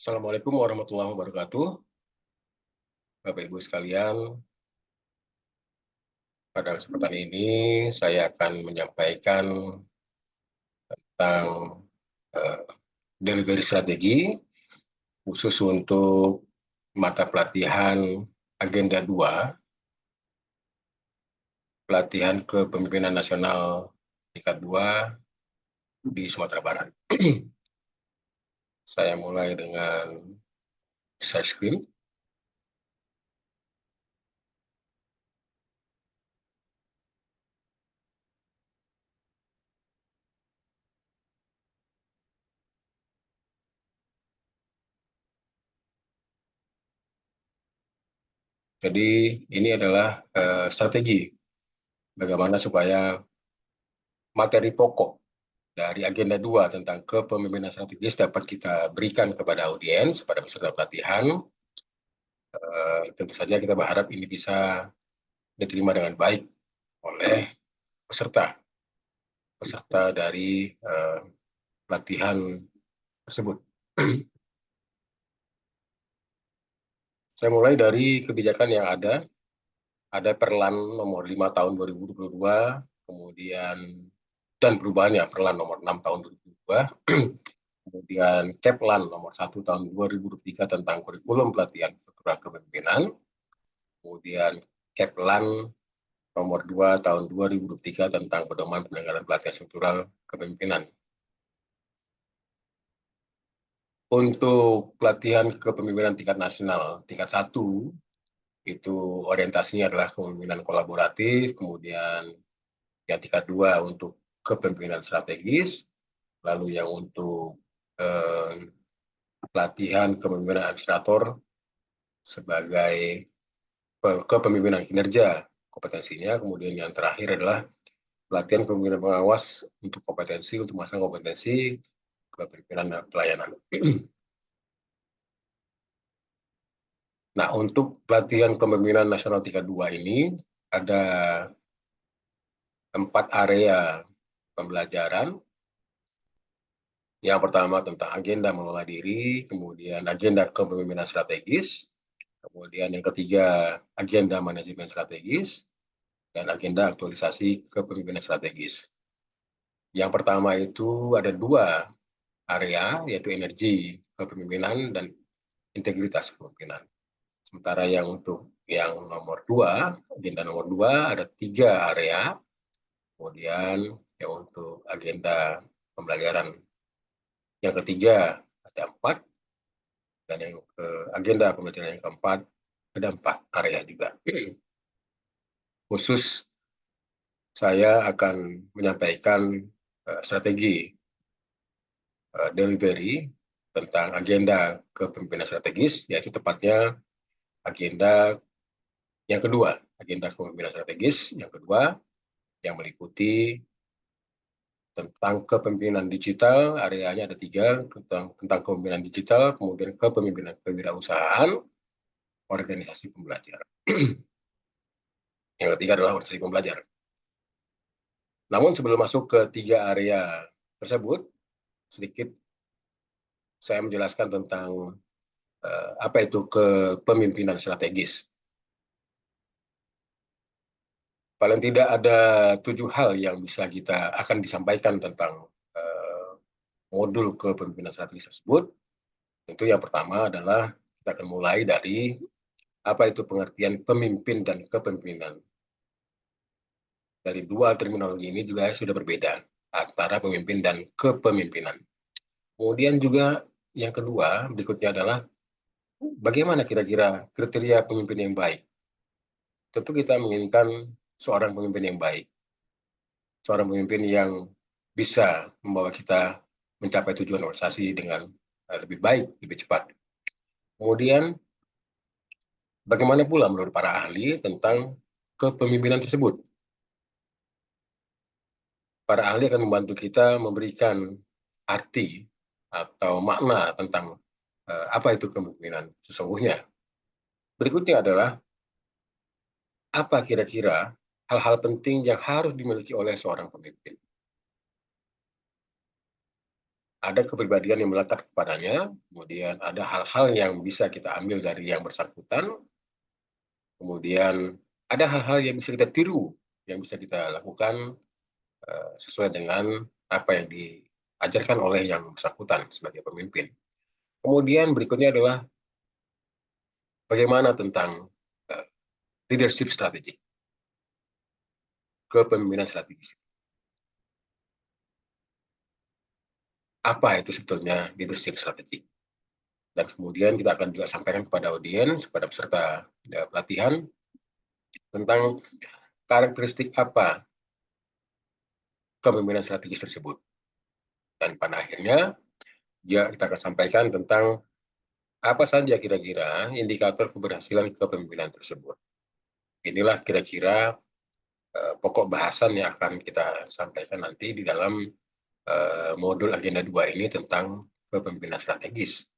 Assalamualaikum warahmatullahi wabarakatuh. Bapak Ibu sekalian, pada kesempatan ini saya akan menyampaikan tentang eh, delivery strategi khusus untuk mata pelatihan Agenda 2, pelatihan kepemimpinan nasional tingkat 2 di Sumatera Barat. Saya mulai dengan share screen. Jadi ini adalah strategi bagaimana supaya materi pokok dari Agenda 2 tentang kepemimpinan strategis dapat kita berikan kepada audiens, pada peserta pelatihan. Tentu saja kita berharap ini bisa diterima dengan baik oleh peserta peserta dari pelatihan tersebut. Saya mulai dari kebijakan yang ada Perlan nomor 5 tahun 2022, kemudian dan perubahannya Perlan nomor 6 tahun 2022, kemudian Keplan nomor 1 tahun 2023 tentang kurikulum pelatihan struktural kepemimpinan, kemudian Keplan nomor 2 tahun 2023 tentang pedoman penyelenggaraan pelatihan struktural kepemimpinan. Untuk pelatihan kepemimpinan tingkat nasional, tingkat 1, itu orientasinya adalah kepemimpinan kolaboratif, kemudian yang tingkat 2 untuk kepemimpinan strategis, lalu yang untuk pelatihan kepemimpinan administrator sebagai kepemimpinan kinerja kompetensinya, kemudian yang terakhir adalah pelatihan kepemimpinan pengawas untuk kompetensi, untuk masa kompetensi kepemimpinan dan pelayanan. Nah, untuk pelatihan kepemimpinan nasional tingkat 2 ini ada 4 area pembelajaran. Yang pertama tentang agenda mengelola diri, kemudian agenda kepemimpinan strategis, kemudian yang ketiga agenda manajemen strategis, dan agenda aktualisasi kepemimpinan strategis. Yang pertama itu ada 2 area, yaitu energi kepemimpinan dan integritas kepemimpinan. Sementara yang untuk yang nomor 2, agenda nomor 2 ada 3 area, kemudian yang untuk agenda pembelajaran yang ketiga ada 4, dan yang agenda pembelajaran yang keempat ada 4 area juga. Khusus saya akan menyampaikan strategi delivery tentang agenda kepemimpinan strategis, yaitu tepatnya agenda yang kedua, agenda kepemimpinan strategis yang kedua, yang meliputi tentang kepemimpinan digital, areanya ada 3, tentang kepemimpinan digital, kemudian kepemimpinan kewirausahaan, organisasi pembelajar. Yang ketiga adalah organisasi pembelajar. Namun sebelum masuk ke 3 area tersebut, sedikit saya menjelaskan tentang apa itu kepemimpinan strategis. Paling tidak ada 7 hal yang bisa kita akan disampaikan tentang modul kepemimpinan strategis tersebut. Tentu yang pertama adalah kita akan mulai dari apa itu pengertian pemimpin dan kepemimpinan. Dari 2 terminologi ini juga sudah berbeda antara pemimpin dan kepemimpinan. Kemudian juga yang kedua berikutnya adalah bagaimana kira-kira kriteria pemimpin yang baik. Tentu kita menginginkan seorang pemimpin yang baik, seorang pemimpin yang bisa membawa kita mencapai tujuan organisasi dengan lebih baik, lebih cepat. Kemudian, bagaimana pula menurut para ahli tentang kepemimpinan tersebut? Para ahli akan membantu kita memberikan arti atau makna tentang apa itu kepemimpinan sesungguhnya. Berikutnya adalah apa kira-kira hal-hal penting yang harus dimiliki oleh seorang pemimpin. ada kepribadian yang melekat kepadanya, kemudian ada hal-hal yang bisa kita ambil dari yang bersangkutan, kemudian ada hal-hal yang bisa kita tiru, yang bisa kita lakukan sesuai dengan apa yang diajarkan oleh yang bersangkutan sebagai pemimpin. Kemudian berikutnya adalah bagaimana tentang leadership strategi, kepemimpinan strategis. Apa itu sebetulnya leadership strategi? Dan kemudian kita akan juga sampaikan kepada audiens, kepada peserta pelatihan, tentang karakteristik apa kepemimpinan strategis tersebut. Dan pada akhirnya, ya, kita akan sampaikan tentang apa saja kira-kira indikator keberhasilan kepemimpinan tersebut. Inilah kira-kira pokok bahasan yang akan kita sampaikan nanti di dalam modul agenda 2 ini tentang kepemimpinan strategis.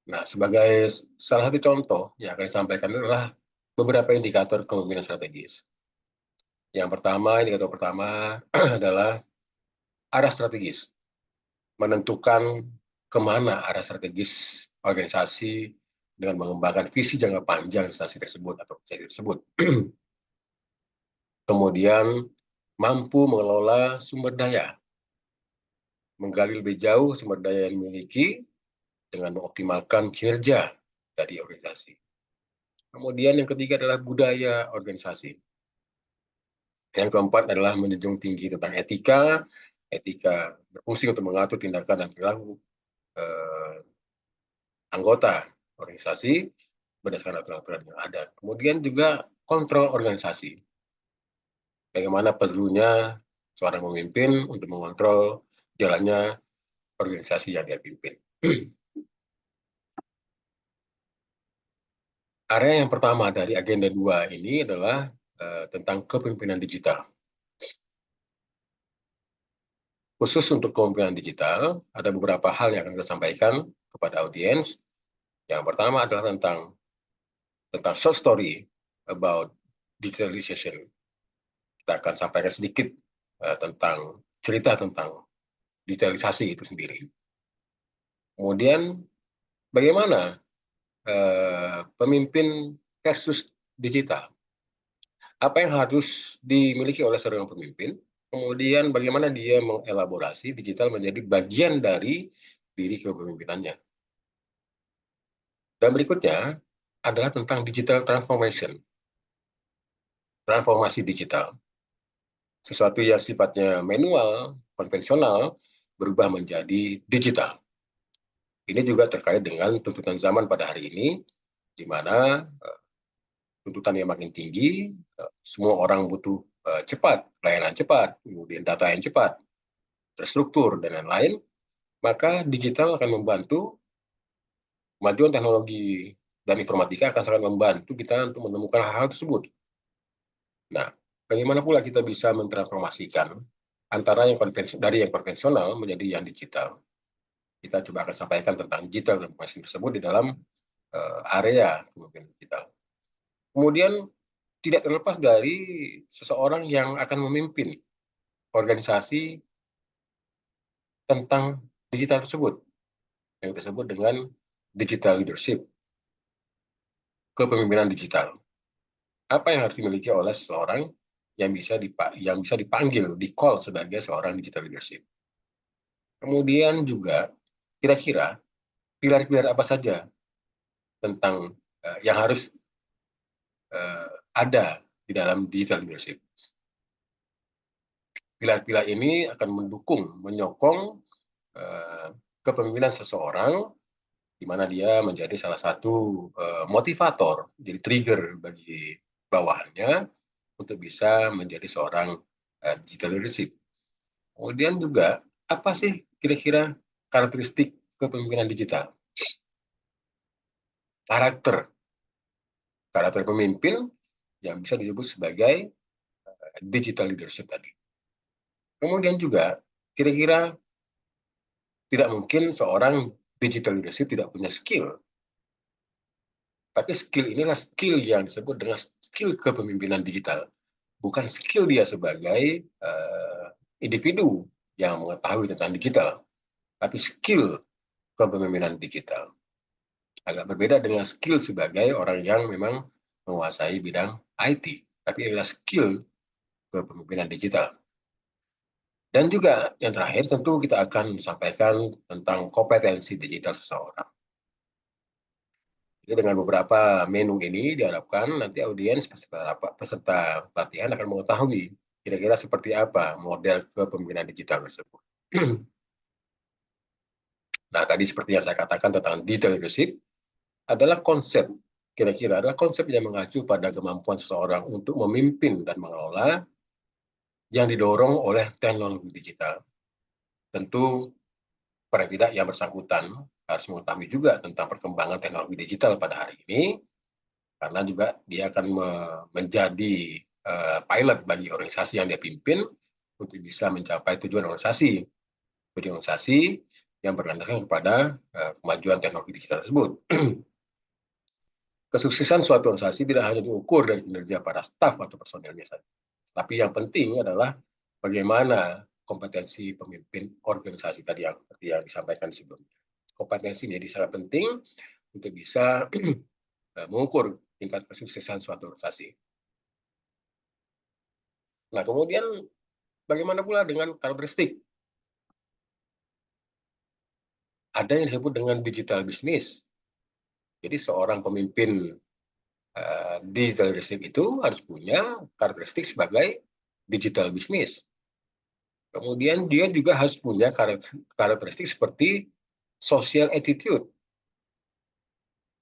Nah, sebagai salah satu contoh yang akan disampaikan adalah beberapa indikator kepemimpinan strategis. Indikator pertama adalah arah strategis. Menentukan kemana arah strategis organisasi dengan mengembangkan visi jangka panjang instansi tersebut atau organisasi tersebut. Kemudian mampu mengelola sumber daya, menggali lebih jauh sumber daya yang dimiliki dengan mengoptimalkan kinerja dari organisasi. Kemudian yang ketiga adalah budaya organisasi. Yang keempat adalah menjunjung tinggi tentang etika, etika berfungsi untuk mengatur tindakan dan perilaku anggota organisasi berdasarkan aturan-aturan yang ada. Kemudian juga kontrol organisasi. Bagaimana perlunya seorang pemimpin untuk mengontrol jalannya organisasi yang dia pimpin. Area yang pertama dari agenda 2 ini adalah tentang kepemimpinan digital. Khusus untuk kepemimpinan digital, ada beberapa hal yang akan kita sampaikan kepada audiens. Yang pertama adalah tentang short story about digitalization. Kita akan sampaikan sedikit tentang cerita tentang digitalisasi itu sendiri. Kemudian bagaimana pemimpin versus digital? Apa yang harus dimiliki oleh seorang pemimpin? Kemudian bagaimana dia mengelaborasi digital menjadi bagian dari diri kepemimpinannya. Dan berikutnya adalah tentang digital transformation. Transformasi digital. Sesuatu yang sifatnya manual, konvensional, berubah menjadi digital. Ini juga terkait dengan tuntutan zaman pada hari ini, di mana tuntutan yang makin tinggi, semua orang butuh cepat, layanan cepat, kemudian data yang cepat, terstruktur, dan lain-lain, maka digital akan membantu kemajuan teknologi dan informatika akan sangat membantu kita untuk menemukan hal-hal tersebut. Nah, bagaimana pula kita bisa mentransformasikan antara yang konvensional menjadi yang digital? Kita coba akan sampaikan tentang digital transformasi tersebut di dalam area kepemimpinan digital. Kemudian tidak terlepas dari seseorang yang akan memimpin organisasi tentang digital tersebut, yang disebut dengan digital leadership, kepemimpinan digital. Apa yang harus dimiliki oleh seseorang yang bisa dipanggil, di-call sebagai seorang digital leadership. Kemudian juga kira-kira pilar-pilar apa saja tentang yang harus ada di dalam digital leadership. Pilar-pilar ini akan mendukung, menyokong kepemimpinan seseorang, di mana dia menjadi salah satu motivator, jadi trigger bagi bawahannya untuk bisa menjadi seorang digital leadership. Kemudian juga, apa sih kira-kira karakteristik kepemimpinan digital? Karakter pemimpin yang bisa disebut sebagai digital leadership tadi. Kemudian juga, kira-kira tidak mungkin seorang digital leadership tidak punya skill. Tapi skill inilah skill yang disebut dengan skill kepemimpinan digital. Bukan skill dia sebagai individu yang mengetahui tentang digital, tapi skill kepemimpinan digital. Agak berbeda dengan skill sebagai orang yang memang menguasai bidang IT, tapi adalah skill kepemimpinan digital. Dan juga yang terakhir tentu kita akan sampaikan tentang kompetensi digital seseorang. Jadi dengan beberapa menu ini diharapkan nanti audiens peserta pelatihan akan mengetahui kira-kira seperti apa model kepemimpinan digital tersebut. Nah, tadi seperti yang saya katakan tentang digital leadership adalah konsep, kira-kira adalah konsep yang mengacu pada kemampuan seseorang untuk memimpin dan mengelola yang didorong oleh teknologi digital. Tentu paling tidak yang bersangkutan harus mengetahui juga tentang perkembangan teknologi digital pada hari ini, karena juga dia akan menjadi pilot bagi organisasi yang dia pimpin untuk bisa mencapai tujuan organisasi yang berlandaskan kepada kemajuan teknologi digital tersebut. Kesuksesan suatu organisasi tidak hanya diukur dari kinerja para staf atau personelnya saja, tapi yang penting adalah bagaimana kompetensi pemimpin organisasi tadi yang seperti yang disampaikan sebelumnya. Kompetensi menjadi sangat penting untuk bisa mengukur tingkat kesuksesan suatu organisasi. Nah, kemudian bagaimana pula dengan karakteristik? Ada yang disebut dengan digital business. Jadi seorang pemimpin digital leadership itu harus punya karakteristik sebagai digital business. Kemudian dia juga harus punya karakteristik seperti social attitude.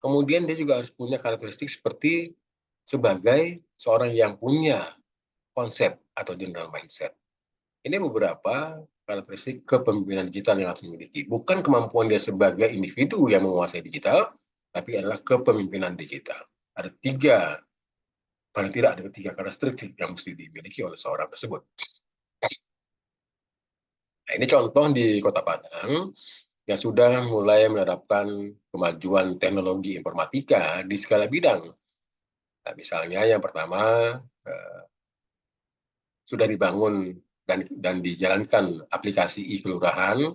Kemudian dia juga harus punya karakteristik seperti sebagai seorang yang punya konsep atau general mindset. Ini beberapa karakteristik kepemimpinan digital yang harus dimiliki. Bukan kemampuan dia sebagai individu yang menguasai digital, tapi adalah kepemimpinan digital. Ada paling tidak ada tiga karakteristik yang mesti dimiliki oleh seorang tersebut. Nah, ini contoh di Kota Padang yang sudah mulai menerapkan kemajuan teknologi informatika di segala bidang. Nah, misalnya yang pertama, sudah dibangun dan dijalankan aplikasi e-kelurahan.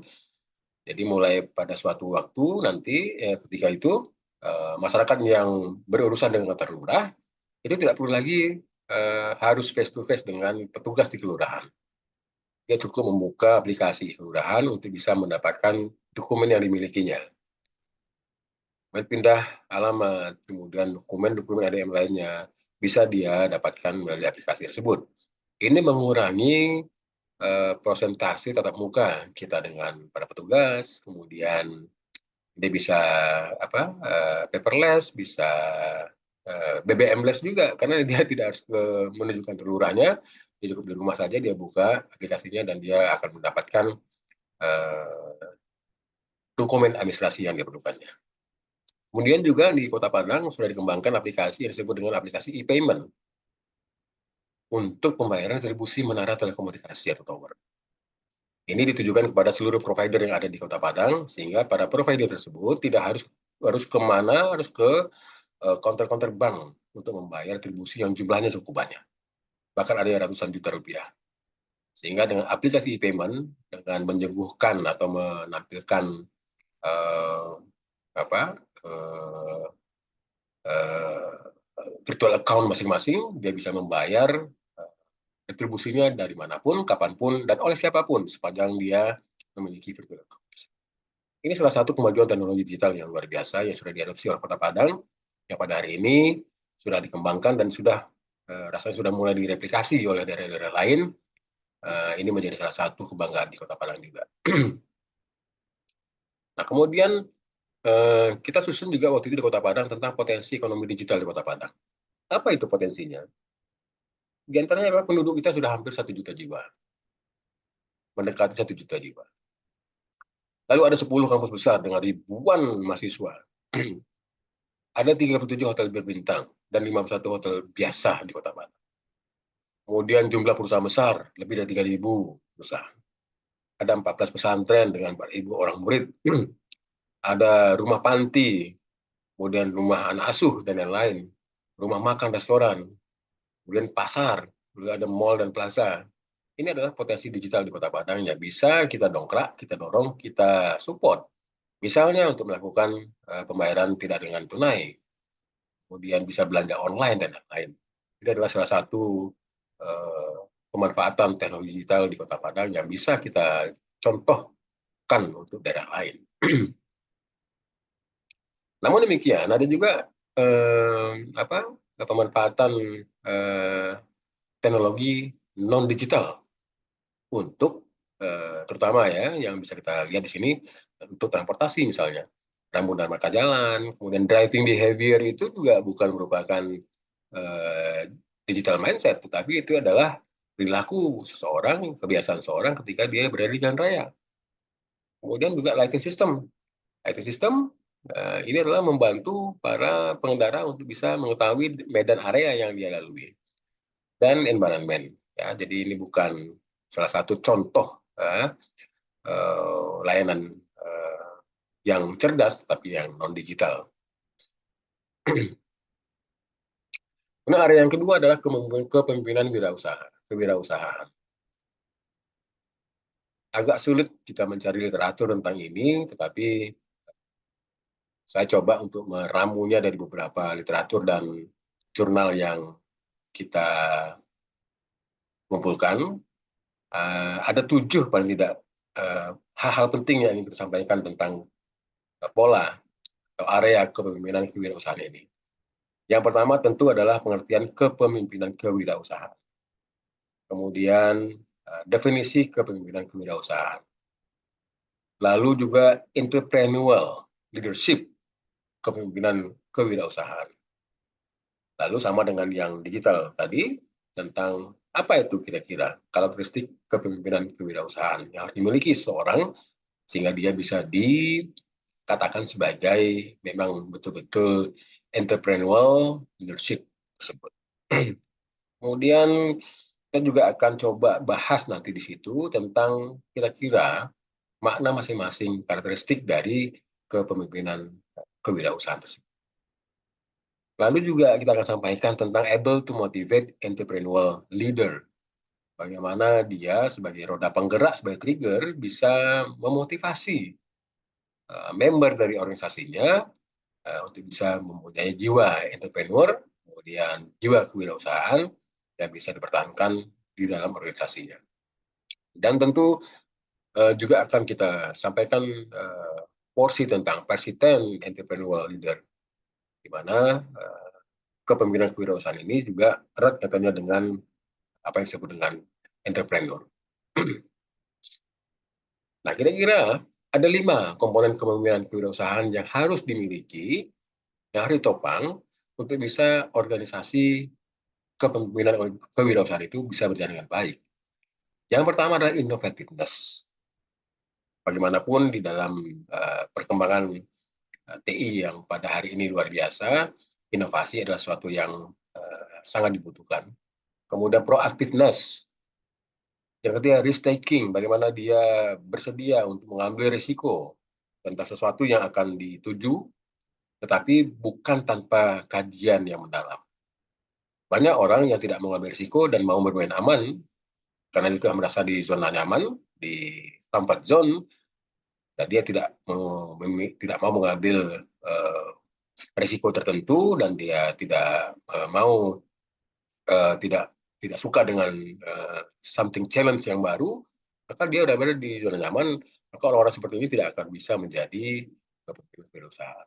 Jadi mulai pada suatu waktu nanti ketika itu masyarakat yang berurusan dengan kantor lurah itu tidak perlu lagi harus face to face dengan petugas di kelurahan. Dia cukup membuka aplikasi kelurahan untuk bisa mendapatkan dokumen yang dimilikinya. Pindah alamat, kemudian dokumen-dokumen ADM lainnya bisa dia dapatkan melalui aplikasi tersebut. Ini mengurangi presentasi tatap muka kita dengan para petugas, kemudian dia bisa paperless, bisa BBM-less juga, karena dia tidak harus menunjukkan telurahnya, dia cukup di rumah saja, dia buka aplikasinya dan dia akan mendapatkan dokumen administrasi yang dia perlukannya. Kemudian juga di Kota Padang sudah dikembangkan aplikasi yang disebut dengan aplikasi e-payment untuk pembayaran distribusi menara telekomunikasi atau tower. Ini ditujukan kepada seluruh provider yang ada di Kota Padang, sehingga para provider tersebut tidak harus kemana, harus ke counter-counter bank untuk membayar distribusi yang jumlahnya cukup banyak. Bahkan ada yang ratusan juta rupiah. Sehingga dengan aplikasi e-payment, dengan menyembuhkan atau menampilkan eh, apa virtual account masing-masing, dia bisa membayar retribusinya dari manapun, kapanpun, dan oleh siapapun sepanjang dia memiliki virtual account. Ini salah satu kemajuan teknologi digital yang luar biasa yang sudah diadopsi oleh Kota Padang, yang pada hari ini sudah dikembangkan dan sudah rasanya sudah mulai direplikasi oleh daerah-daerah lain. Ini menjadi salah satu kebanggaan di Kota Padang juga. Nah, kemudian kita susun juga waktu itu di Kota Padang tentang potensi ekonomi digital di Kota Padang. Apa itu potensinya? Di antaranya adalah penduduk kita sudah hampir 1 juta jiwa, mendekati 1 juta jiwa. Lalu ada 10 kampus besar dengan ribuan mahasiswa. Ada 37 hotel berbintang dan 51 hotel biasa di Kota Padang. Kemudian jumlah perusahaan besar, lebih dari 3.000 perusahaan. Ada 14 pesantren dengan 4.000 orang murid. Ada rumah panti, kemudian rumah anak asuh dan lain-lain. Rumah makan, restoran, kemudian pasar, juga ada mall dan plaza. ini adalah potensi digital di Kota Padang yang bisa kita dongkrak, kita dorong, kita support. Misalnya untuk melakukan pembayaran tidak dengan tunai, kemudian bisa belanja online dan lain-lain. Ini adalah salah satu pemanfaatan teknologi digital di Kota Padang yang bisa kita contohkan untuk daerah lain. Namun demikian, ada juga pemanfaatan teknologi non digital untuk terutama ya yang bisa kita lihat di sini untuk transportasi misalnya rambu dan marka jalan, kemudian driving behavior itu juga bukan merupakan digital mindset, tetapi itu adalah perilaku seseorang, kebiasaan seseorang ketika dia berada di jalan raya. Kemudian juga lighting system. Lighting system ini adalah membantu para pengendara untuk bisa mengetahui medan area yang dia lalui dan environment. Ya, jadi ini bukan salah satu contoh layanan yang cerdas, tapi yang non digital. Nah, area yang kedua adalah kepemimpinan kewirausahaan. Agak sulit kita mencari literatur tentang ini, tetapi saya coba untuk meramunya dari beberapa literatur dan jurnal yang kita kumpulkan. Ada 7 paling tidak hal-hal penting yang ingin kita sampaikan tentang pola atau area kepemimpinan kewirausahaan ini. Yang pertama tentu adalah pengertian kepemimpinan kewirausahaan. Kemudian definisi kepemimpinan kewirausahaan. Lalu juga entrepreneurial leadership, kepemimpinan kewirausahaan. Lalu sama dengan yang digital tadi, tentang apa itu kira-kira karakteristik kepemimpinan kewirausahaan yang harus dimiliki seorang sehingga dia bisa dikatakan sebagai memang betul-betul entrepreneurial leadership tersebut. Kemudian kita juga akan coba bahas nanti di situ tentang kira-kira makna masing-masing karakteristik dari kepemimpinan kewirausahaan tersebut. Lalu juga kita akan sampaikan tentang able to motivate entrepreneurial leader. Bagaimana dia sebagai roda penggerak, sebagai trigger, bisa memotivasi member dari organisasinya untuk bisa mempunyai jiwa entrepreneur, kemudian jiwa kewirausahaan yang bisa dipertahankan di dalam organisasinya. Dan tentu juga akan kita sampaikan porsi tentang persisten entrepreneurial leader, di mana kepemimpinan kewirausahaan ini juga erat kaitannya dengan apa yang disebut dengan entrepreneur. Nah, kira-kira ada 5 komponen kepemimpinan kewirausahaan yang harus dimiliki, yang harus ditopang untuk bisa organisasi kepemimpinan kewirausahaan itu bisa berjalan dengan baik. Yang pertama adalah innovativeness. Bagaimanapun di dalam perkembangan TI yang pada hari ini luar biasa, inovasi adalah sesuatu yang sangat dibutuhkan. Kemudian proaktiveness. Yang ketiga risk taking, bagaimana dia bersedia untuk mengambil risiko tentang sesuatu yang akan dituju, tetapi bukan tanpa kajian yang mendalam. Banyak orang yang tidak mengambil risiko dan mau bermain aman, karena dia sudah merasa di zona nyaman, di comfort zone, dan dia tidak mau mengambil risiko tertentu, dan dia tidak mau tidak suka dengan something challenge yang baru, maka dia sudah berada di zona nyaman, maka orang-orang seperti ini tidak akan bisa menjadi kepemimpinan kewirausahaan.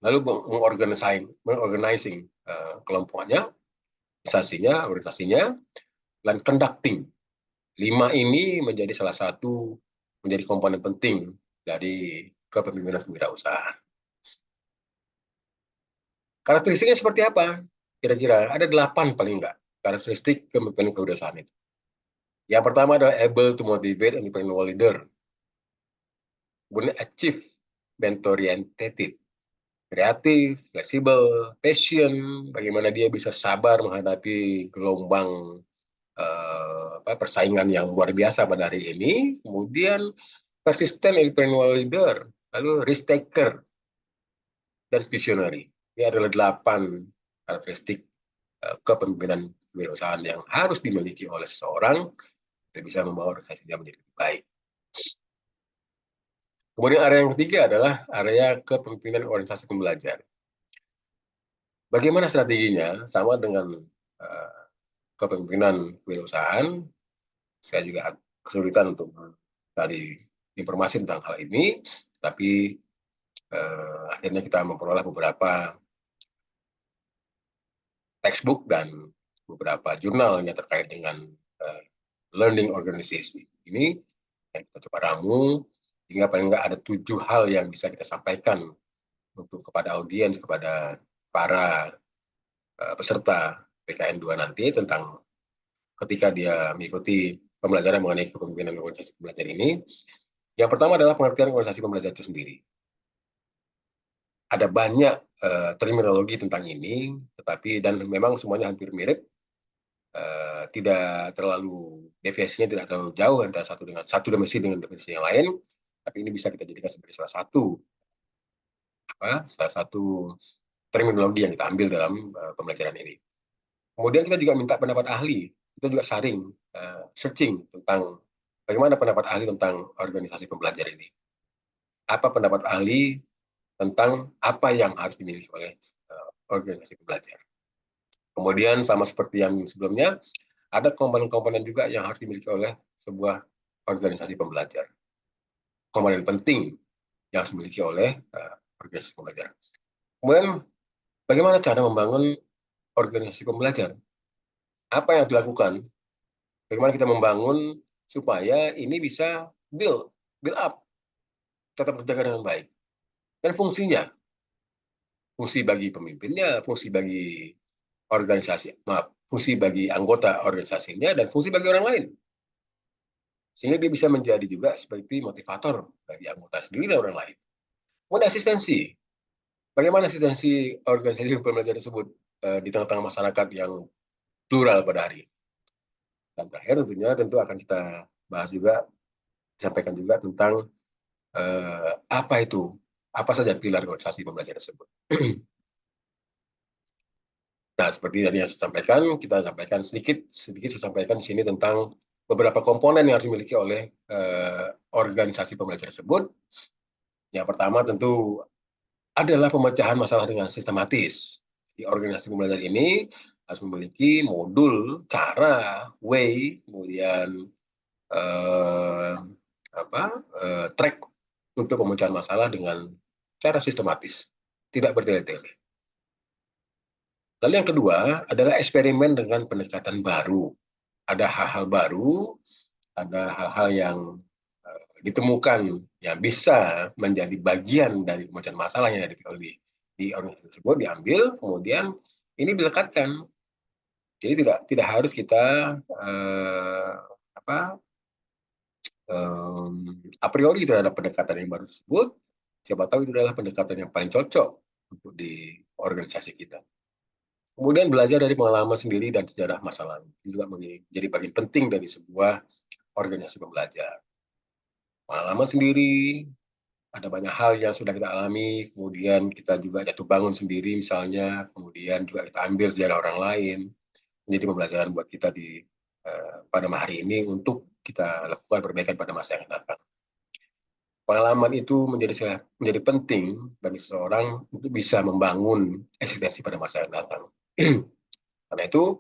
Lalu mengorganising kelompoknya, organisasinya, dan conducting. 5 ini menjadi salah satu menjadi komponen penting dari kepemimpinan kewirausahaan. Karakteristiknya seperti apa? Kira-kira ada 8 paling enggak karakteristik kepemimpinan kewirausahaan itu. Yang pertama adalah able to motivate entrepreneurial leader. Kemudian achieve mentor-oriented, kreatif, fleksibel, passion, bagaimana dia bisa sabar menghadapi gelombang persaingan yang luar biasa pada hari ini. Kemudian persistent entrepreneurial leader, lalu risk taker, dan visionary. Ini adalah 8 karakteristik kepemimpinan kewirausahaan yang harus dimiliki oleh seseorang, kita bisa membawa organisasinya menjadi lebih baik. Kemudian area yang ketiga adalah area kepemimpinan organisasi pembelajar. Bagaimana strateginya? Sama dengan kepemimpinan kewirausahaan, saya juga kesulitan untuk tadi informasi tentang hal ini, tapi akhirnya kita memperoleh beberapa textbook dan beberapa jurnal yang terkait dengan learning organization ini yang kita coba ramu, hingga paling nggak ada 7 hal yang bisa kita sampaikan untuk kepada audiens, kepada para peserta PKN 2 nanti tentang ketika dia mengikuti pembelajaran mengenai kepemimpinan organisasi pembelajar ini. Yang pertama adalah pengertian organisasi pembelajar itu sendiri. Ada banyak terminologi tentang ini, tetapi dan memang semuanya hampir mirip, tidak terlalu definisinya tidak terlalu jauh antara satu definisi dengan definisi yang lain, tapi ini bisa kita jadikan sebagai salah satu terminologi yang kita ambil dalam pembelajaran ini. Kemudian kita juga minta pendapat ahli, kita juga saring searching tentang bagaimana pendapat ahli tentang organisasi pembelajar ini. Apa pendapat ahli tentang apa yang harus dimiliki oleh organisasi pembelajar. Kemudian sama seperti yang sebelumnya, ada komponen-komponen juga yang harus dimiliki oleh sebuah organisasi pembelajar. Komponen penting yang harus dimiliki oleh organisasi pembelajar. Kemudian, bagaimana cara membangun organisasi pembelajar? Apa yang dilakukan? Bagaimana kita membangun supaya ini bisa build up, tetap terjaga dengan baik. Dan fungsinya, fungsi bagi pemimpinnya, fungsi bagi fungsi bagi anggota organisasinya, dan fungsi bagi orang lain. Sehingga dia bisa menjadi juga seperti motivator bagi anggota sendiri dan orang lain. Kemudian asistensi. Bagaimana asistensi organisasi pembelajaran tersebut di tengah-tengah masyarakat yang plural pada hari ini. Dan terakhir tentu akan kita bahas juga, disampaikan juga tentang apa saja pilar organisasi pembelajaran tersebut. Nah, seperti tadi yang saya sampaikan, kita sampaikan sedikit saya sampaikan di sini tentang beberapa komponen yang harus dimiliki oleh organisasi pembelajaran tersebut. Yang pertama tentu adalah pemecahan masalah dengan sistematis. Di organisasi pembelajaran ini harus memiliki modul, cara, way, kemudian track untuk pemecahan masalah dengan cara sistematis, tidak bertele-tele. Lalu yang kedua adalah eksperimen dengan pendekatan baru. Ada hal-hal baru, ada hal-hal yang ditemukan yang bisa menjadi bagian dari pemecahan masalah yang ada di organisasi tersebut, diambil, kemudian ini dilekatkan. Jadi tidak harus kita a priori terhadap pendekatan yang baru tersebut. Siapa tahu itu adalah pendekatan yang paling cocok untuk di organisasi kita. Kemudian belajar dari pengalaman sendiri dan sejarah masa lalu. Itu juga menjadi bagian penting dari sebuah organisasi pembelajar. Pengalaman sendiri, ada banyak hal yang sudah kita alami, kemudian kita juga jatuh bangun sendiri misalnya, kemudian juga kita ambil sejarah orang lain, menjadi pembelajaran buat kita pada hari ini untuk kita lakukan perbaikan pada masa yang datang. Pengalaman itu menjadi penting bagi seseorang untuk bisa membangun eksistensi pada masa yang datang. Karena itu,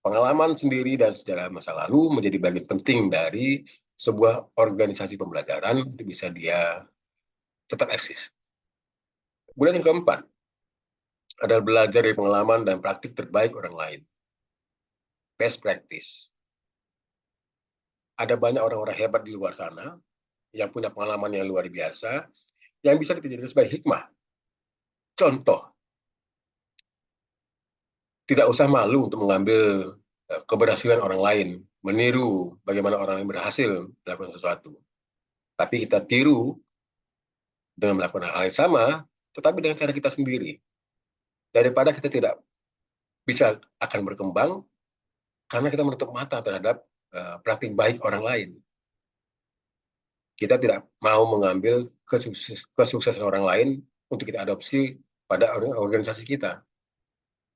pengalaman sendiri dan sejarah masa lalu menjadi bagian penting dari sebuah organisasi pembelajaran untuk bisa dia tetap eksis. Kemudian yang keempat adalah belajar dari pengalaman dan praktik terbaik orang lain. Best practice. Ada banyak orang-orang hebat di luar sana yang punya pengalaman yang luar biasa, yang bisa kita jadikan sebagai hikmah. Contoh, tidak usah malu untuk mengambil keberhasilan orang lain, meniru bagaimana orang lain berhasil melakukan sesuatu. Tapi kita tiru dengan melakukan hal yang sama, tetapi dengan cara kita sendiri. Daripada kita tidak bisa akan berkembang, karena kita menutup mata terhadap praktik baik orang lain. Kita tidak mau mengambil kesuksesan orang lain untuk kita adopsi pada organisasi kita.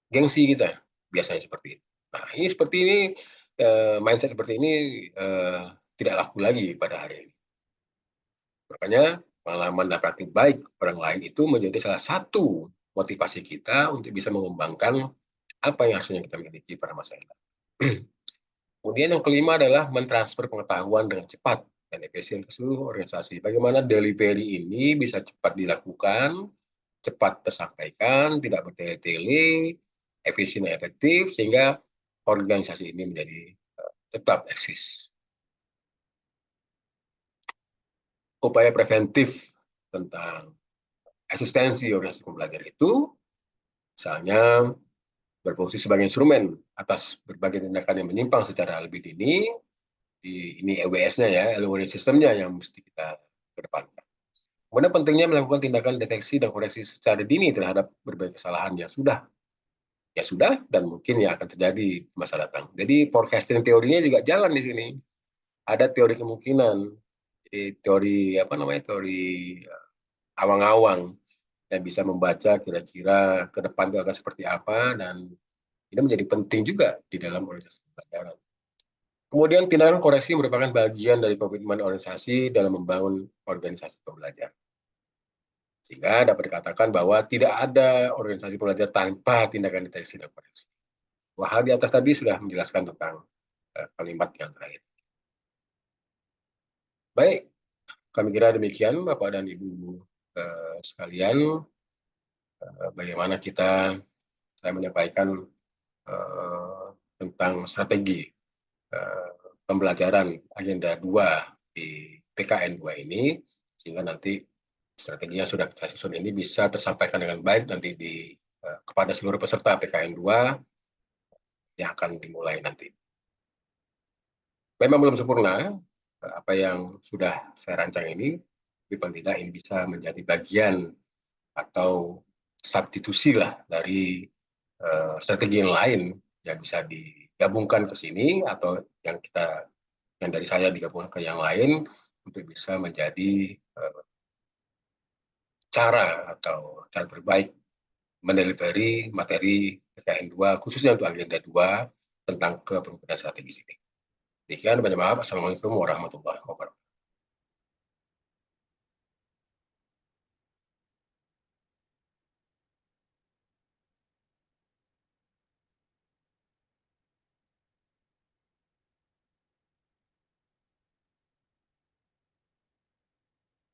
gengsi kita, biasanya seperti itu. Nah, ini seperti ini, mindset seperti ini tidak laku lagi pada hari ini. Makanya pengalaman dan praktik baik orang lain itu menjadi salah satu motivasi kita untuk bisa mengembangkan apa yang harusnya kita miliki pada masa yang datang. Kemudian yang kelima adalah mentransfer pengetahuan dengan cepat dan efisien ke seluruh organisasi. Bagaimana delivery ini bisa cepat dilakukan, cepat tersampaikan, tidak bertele-tele, efisien dan efektif, sehingga organisasi ini menjadi tetap eksis. Upaya preventif tentang eksistensi organisasi pembelajar itu, misalnya berfungsi sebagai instrumen atas berbagai tindakan yang menyimpang secara lebih dini. Ini EWS-nya ya, early warning system-nya yang mesti kita kedepankan. Kemudian pentingnya melakukan tindakan deteksi dan koreksi secara dini terhadap berbagai kesalahan yang sudah dan mungkin yang akan terjadi di masa datang. Jadi forecasting teorinya juga jalan di sini. Ada teori kemungkinan, teori apa namanya, teori awang-awang yang bisa membaca kira-kira ke depan itu akan seperti apa, dan ini menjadi penting juga di dalam organisasi pembelajaran. Kemudian tindakan koreksi merupakan bagian dari komitmen organisasi dalam membangun organisasi pembelajaran. Sehingga dapat dikatakan bahwa tidak ada organisasi pembelajaran tanpa tindakan deteksi dan koreksi. Dua hal di atas tadi sudah menjelaskan tentang kalimat yang terakhir. Baik, kami kira demikian Bapak dan Ibu sekalian, bagaimana saya menyampaikan tentang strategi pembelajaran agenda 2 di PKN 2 ini, sehingga nanti strateginya sudah saya susun ini bisa tersampaikan dengan baik nanti kepada seluruh peserta PKN 2 yang akan dimulai nanti. Memang belum sempurna apa yang sudah saya rancang ini, tapi paling tidak ini bisa menjadi bagian atau substitusi lah dari strategi yang lain yang bisa digabungkan ke sini, atau yang dari saya digabungkan ke yang lain untuk bisa menjadi cara terbaik mendelivery materi PKN 2 khususnya untuk agenda 2 tentang kepemimpinan strategis ini. Demikian, banyak maaf. Assalamualaikum warahmatullahi wabarakatuh.